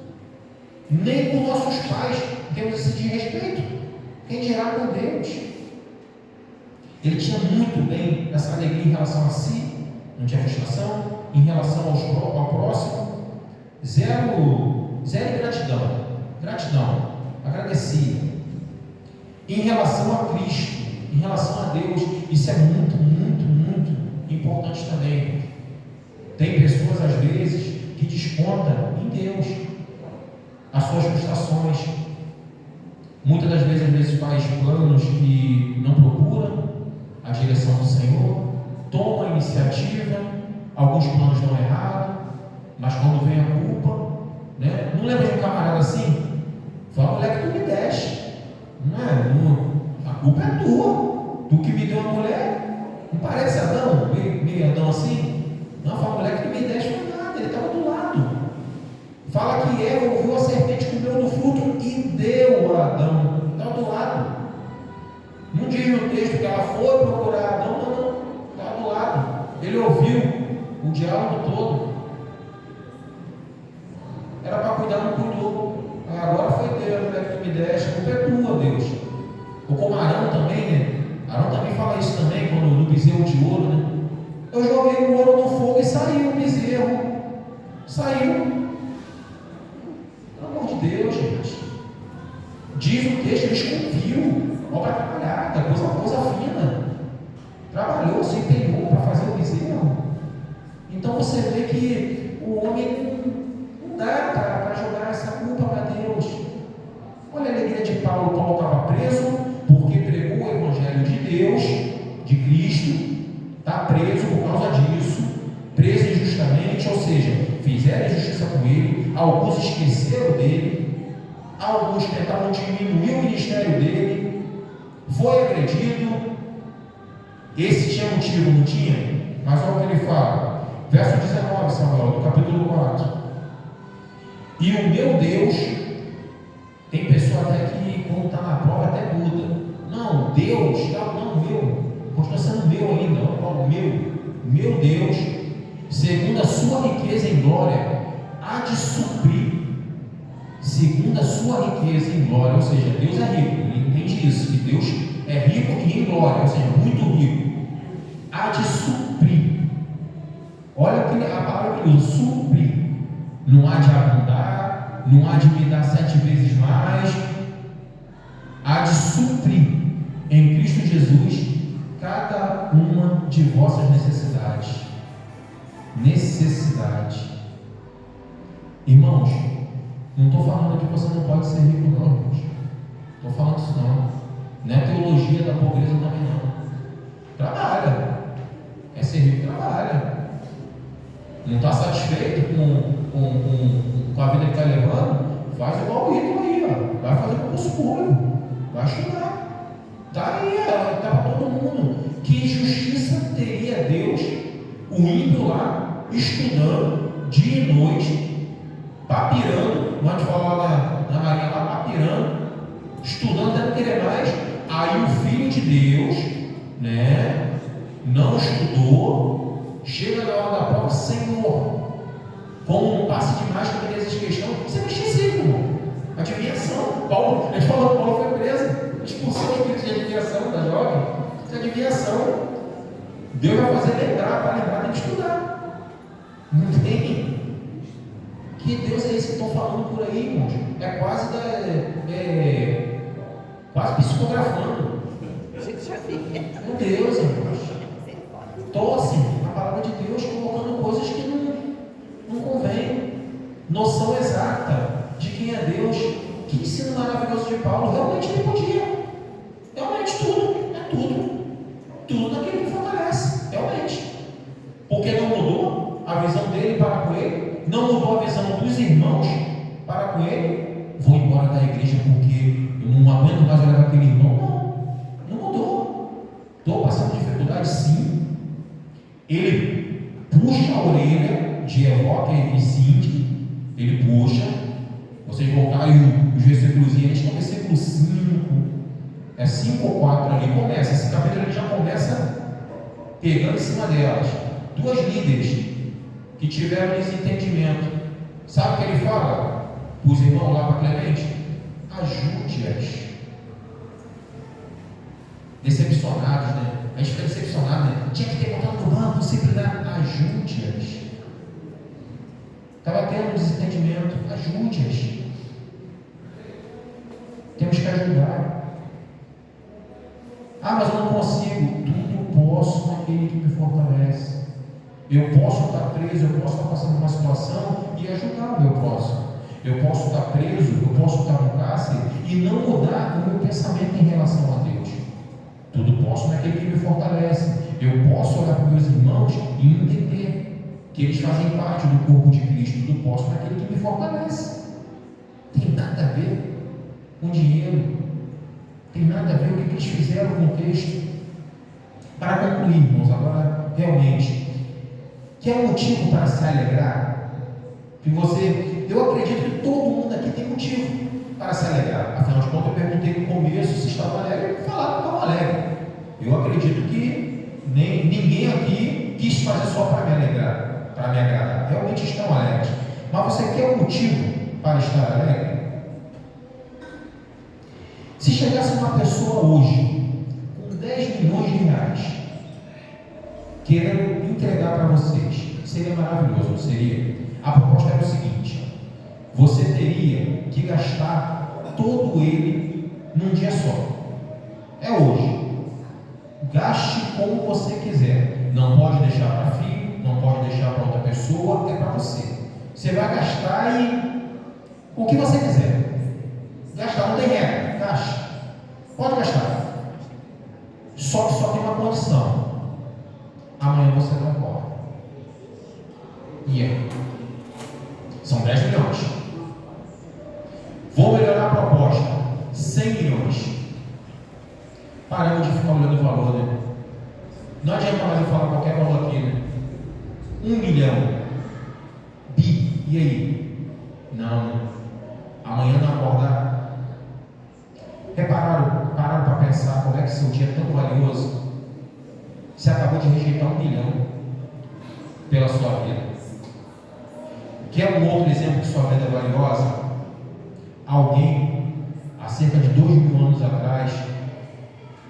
Nem com nossos pais temos esse desrespeito. Quem dirá com Deus? Ele tinha muito bem essa alegria em relação a si, não tinha frustração, em relação ao próximo, zero gratidão, agradecia. Em relação a Cristo, em relação a Deus, isso é muito importante também. Tem pessoas às vezes que descontam em Deus as suas frustrações. Muitas das vezes faz planos que não procuram a direção do Senhor, toma a iniciativa, alguns planos dão errado, mas quando vem a culpa, né? Não lembra de um camarada assim? Fala, mulher que tu me deste, não é? A culpa é tua, tu que me deu a mulher. Não parece Adão, meio Adão assim? Não, fala, mulher que tu me deste, não é nada, ele estava do lado. Fala que Eva ouviu a serpente, comeu do fruto e deu a Adão, estava do lado. Não diz no texto que ela foi procurar Adão, não, estava do lado. Ele ouviu o diálogo todo. Era para cuidar, não cuidou. Agora foi Deus, mulher que tu me deste, a culpa é tua, Deus. Ou como Arão também, né? Arão também fala isso também, quando no bezerro de ouro, né? Eu joguei o ouro no fogo e saiu o bezerro. Saiu. Pelo amor de Deus, gente. Diz o texto, ele esculpiu, obra trabalhada, coisa fina. Trabalhou, se empenhou para fazer o bezerro. Então você vê que o homem não dá para jogar essa culpa para Deus. Olha a alegria de Paulo. Paulo estava preso porque pregou o Evangelho de Deus, de Cristo. Está preso por causa disso, preso injustamente, ou seja, fizeram injustiça com ele. Alguns esqueceram dele, alguns tentaram diminuir o ministério dele, foi agredido. Esse tinha motivo, não tinha? Mas olha o que ele fala, verso 19, Samuel, do capítulo 4. E o meu Deus, tem pessoa até que quando está na prova até muda. Não, Deus, não, meu, continua sendo meu ainda, ó, meu Deus, segundo a sua riqueza em glória, há de suprir, segundo a sua riqueza em glória, ou seja, Deus é rico, ele entende isso, que Deus é rico e em glória, ou seja, muito rico, há de suprir. Olha a palavra que ele usa, suprir. Não há de abundar, não há de me dar 7 vezes mais, há de suprir em Cristo Jesus cada uma de vossas necessidades. Irmãos, não estou falando que você não pode ser rico, não, irmãos. Estou falando isso não é teologia da pobreza também não. Trabalha, é ser rico, trabalha. Não está satisfeito com a vida que está levando? Faz igual o Ítalo aí, ó. Vai fazer concurso público, vai estudar. Está aí, está para todo mundo. Que justiça teria Deus, o ímpio lá, estudando dia e noite, papirando, como a gente fala lá na Marinha, lá papirando, estudando até não querer mais. Aí o Filho de Deus, né, não estudou, chega na hora da prova, Senhor, como um passe de mágica que essa questão, você é esquecido, irmão. Adivinhação. A gente falou que Paulo foi preso, expulsou o espírito de adivinhação da jovem. Isso é adivinhação. Deus vai fazer lembrar, para lembrar tem que estudar. Não tem. Que Deus é esse que estão falando por aí, irmãos? É quase quase psicografando. Meu Deus, irmãos. Tosse a palavra de Deus, colocando coisas que não convém. Noção exata de quem é Deus. Que ensino maravilhoso de Paulo. Realmente ele podia. Realmente tudo naquilo que fortalece. Realmente. Porque não mudou a visão dele para com ele. Não mudou a visão dos irmãos para com ele. Vou embora da igreja porque eu não aguento mais olhar para aquele irmão. Não mudou. Estou passando dificuldade, sim. Ele puxa a orelha de Evó, que é Vicente. Ele puxa. Vocês voltarem os versículos, a gente está no versículo 5. É 5 ou 4 ali. Começa. Esse capítulo ele já começa pegando em cima delas. Duas líderes que tiveram desentendimento. Sabe o que ele fala? Os irmãos lá para Clemente: ajude-as. Decepcionados, né? A gente fica decepcionado, né? Tinha que ter botado no banco, sempre dá. Ajude-as. Estava tendo desentendimento. Ajude-as. Temos que ajudar. Ah, mas eu não consigo. Tudo posso naquele que me fortalece. Eu posso estar preso, eu posso estar passando por uma situação e ajudar o meu próximo. Eu posso estar preso, eu posso estar no cárcere e não mudar o meu pensamento em relação a Deus. Tudo posso naquele que me fortalece. Eu posso olhar para meus irmãos e entender que eles fazem parte do corpo de Cristo. Tudo posso naquele que me fortalece. Tem nada a ver com dinheiro. Tem nada a ver com o que eles fizeram com o texto. Para concluir, irmãos, agora realmente, que é um motivo para se alegrar? Eu acredito que todo mundo aqui tem motivo para se alegrar. Afinal de contas, eu perguntei no começo se estava alegre, e falaram que estava alegre. Eu acredito que ninguém aqui quis fazer só para me alegrar, para me agradar. Realmente estão alegres. Mas você quer um motivo para estar alegre? Se chegasse uma pessoa hoje com 10 milhões de reais querendo entregar para vocês, seria maravilhoso, não seria? A proposta era o seguinte: você teria que gastar todo ele num dia só. É hoje. Gaste como você quiser. Não pode deixar para filho, não pode deixar para outra pessoa, é para você. Você vai gastar o que você quiser. Gastar, não tem regra, gaste. Pode gastar. Só que só tem uma condição: amanhã você não acorda. E aí? São 10 milhões. Vou melhorar a proposta: 100 milhões. Paramos de ficar olhando o valor, né? Não adianta mais eu falar qualquer valor aqui, né? 1 milhão. Bi. E aí? Não, né? Amanhã não acordar. Pararam para pensar como é que seu dia é tão valioso? Você acabou de rejeitar 1 milhão pela sua vida. Quer um outro exemplo que sua vida é valiosa? Alguém, há cerca de 2.000 anos atrás,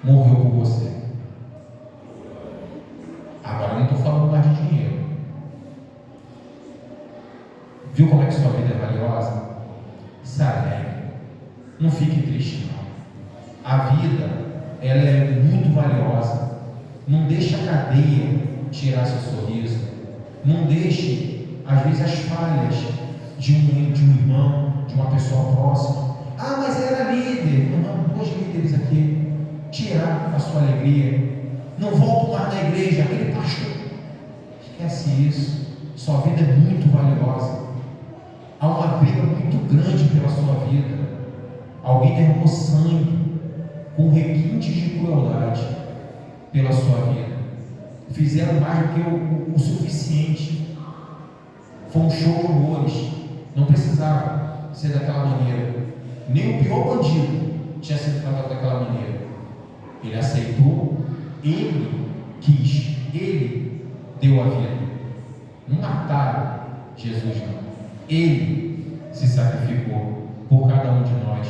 morreu por você. Agora não estou falando mais de dinheiro. Viu como é que sua vida é valiosa? Se alegre. Não fique triste, não. A vida, ela é muito valiosa. Não deixe a cadeia tirar seu sorriso. Não deixe, às vezes, as falhas de um irmão, de uma pessoa próxima. Ah, mas era líder. Não, 2 líderes aqui. Tirar a sua alegria. Não volto mais na igreja. Aquele pastor. Esquece isso. Sua vida é muito valiosa. Há uma briga muito grande pela sua vida. Alguém derramou sangue com requintes de crueldade pela sua vida. Fizeram mais do que o suficiente. Foi um show de horrores. Não precisava ser daquela maneira. Nem o pior bandido tinha sido tratado daquela maneira. Ele aceitou, ele quis, ele deu a vida. Não mataram Jesus, não. Ele se sacrificou por cada um de nós.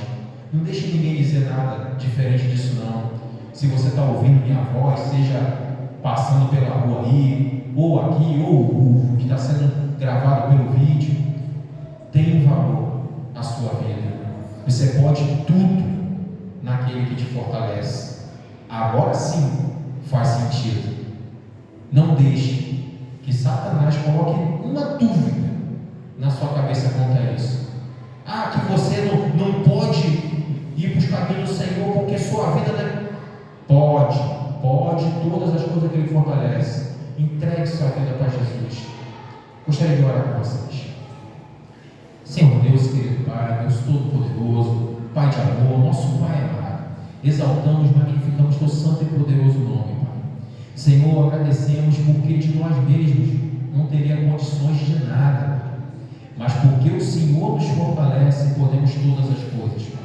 Não deixe ninguém dizer nada diferente disso, não. Se você está ouvindo minha voz, seja passando pela rua aí, ou aqui, ou o que está sendo gravado pelo vídeo, tem valor na sua vida. Você pode tudo naquele que te fortalece. Agora sim faz sentido. Não deixe que Satanás coloque uma dúvida na sua cabeça quanto a isso. Ah, que você não pode ir para os caminhos do Senhor porque sua vida não é... Pode, todas as coisas que Ele fortalece. Entregue sua vida para Jesus. Gostaria de orar com vocês. Senhor Deus, querido Pai, Deus Todo-Poderoso, Pai de amor, nosso Pai amado, exaltamos, magnificamos Teu santo e poderoso nome, Pai. Senhor, agradecemos porque de nós mesmos não teria condições de nada, mas porque o Senhor nos fortalece, podemos todas as coisas, Pai.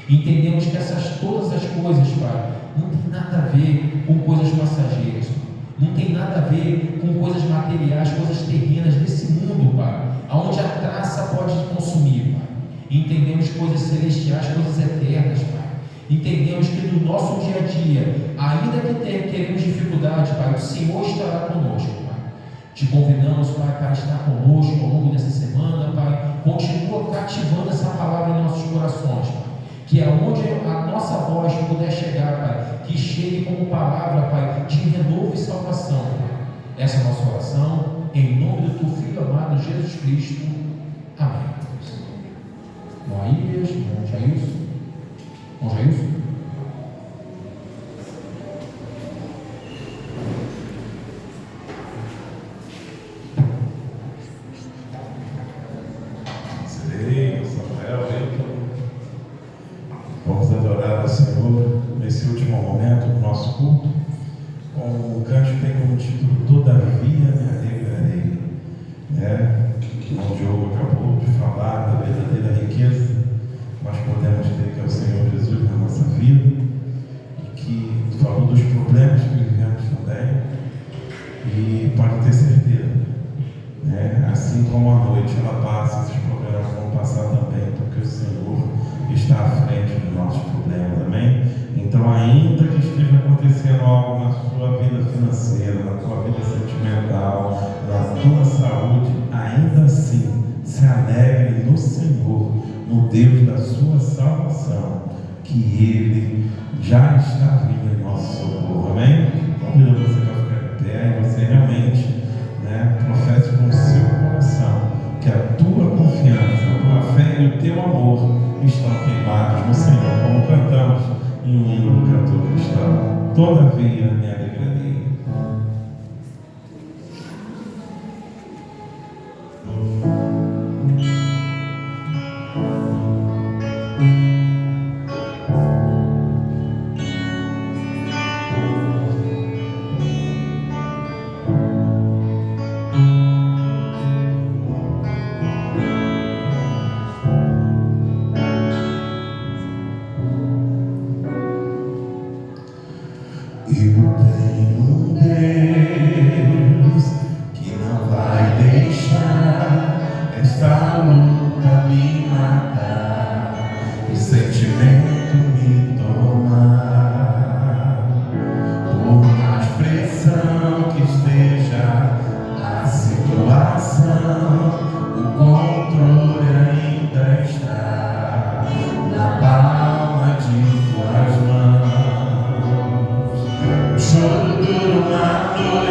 Entendemos que todas as coisas, Pai, não tem nada a ver com coisas passageiras, Pai. Não tem nada a ver com coisas materiais, coisas terrenas desse mundo, Pai, aonde a traça pode consumir, Pai. Entendemos coisas celestiais, coisas eternas, Pai. Entendemos que no nosso dia a dia, ainda que teremos dificuldade, Pai, o Senhor estará conosco, Pai. Te convidamos, Pai, para estar conosco ao longo dessa semana, Pai. Continua cativando essa palavra em nossos corações, Pai. Que aonde a nossa voz puder chegar, Pai, que chegue como palavra, Pai, de renovo e salvação, Pai. Essa é a nossa oração, em nome do Teu Filho amado Jesus Cristo. Amém. Bom Aías, bom Jailson. Bom Jailson. Serei, Samuel, vamos adorar ao Senhor nesse último momento do nosso culto, com o canto que tem como título Todavia me alegrarei, né? O Diogo acabou de falar da verdadeira riqueza nós podemos ter, que é o Senhor Jesus na nossa vida, e que falou dos problemas que vivemos também, e pode ter certeza, né? Assim como a noite ela passa, esses problemas vão passar também, porque o Senhor está à frente dos nossos problemas, amém? Então, ainda que esteja acontecendo algo na sua vida financeira, na tua vida sentimental, na tua saúde, ainda assim, se alegre no Senhor, no Deus da sua salvação, que Ele já está vindo em nosso socorro, amém? Convido você para ficar de pé e você realmente, né, professe com o seu coração que a tua confiança, a tua fé e o teu amor estão queimados no Senhor, como cantamos em um hino do cantor cristão. Todavia me alegrarei. Choro duro na noite.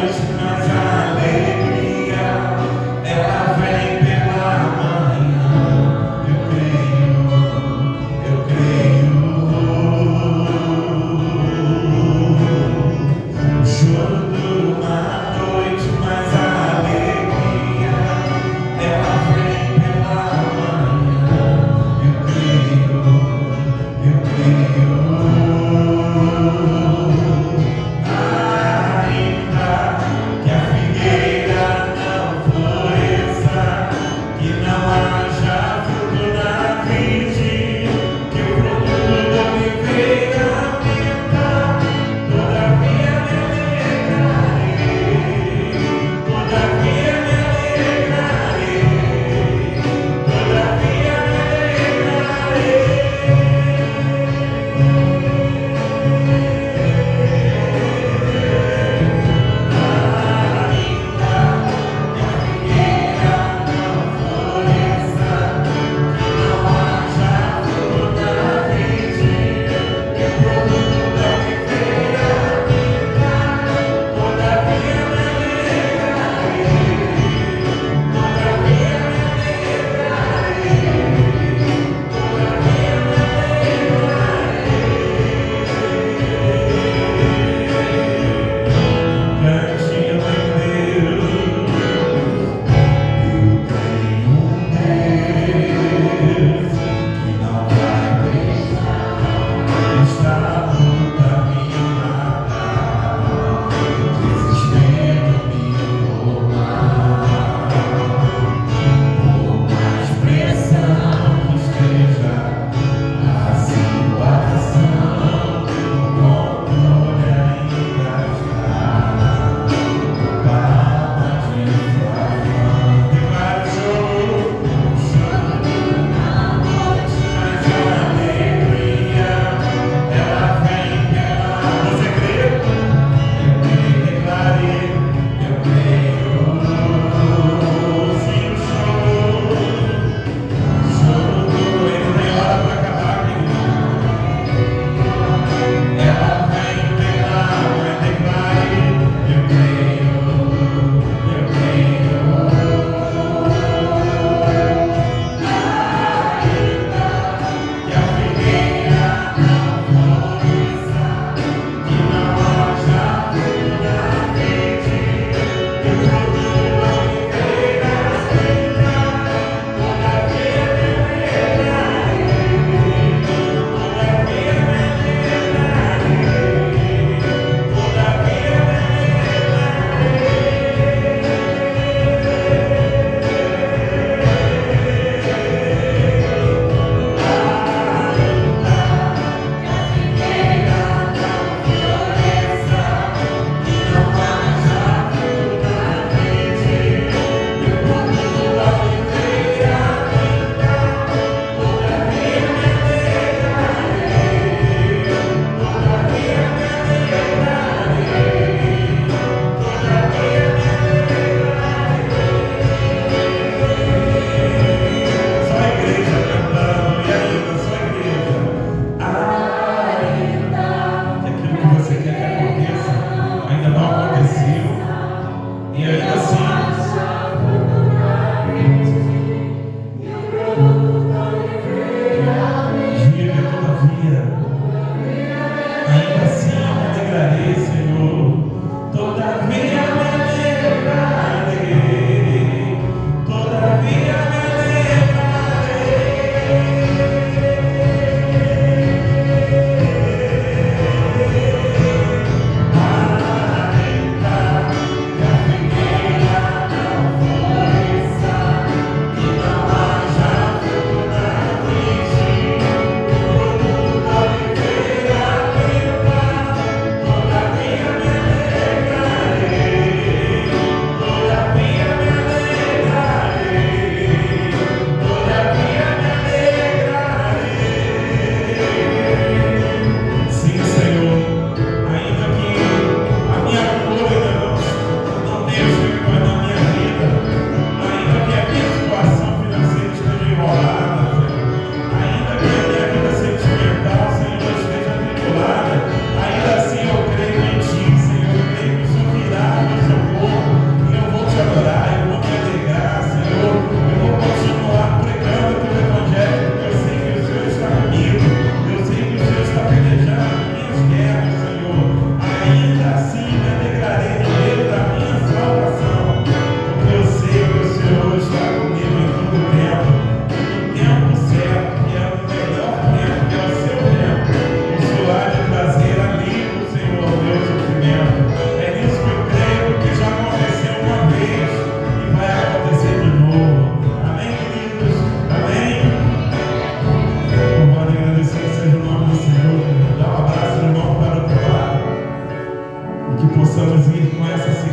que possamos ir com essa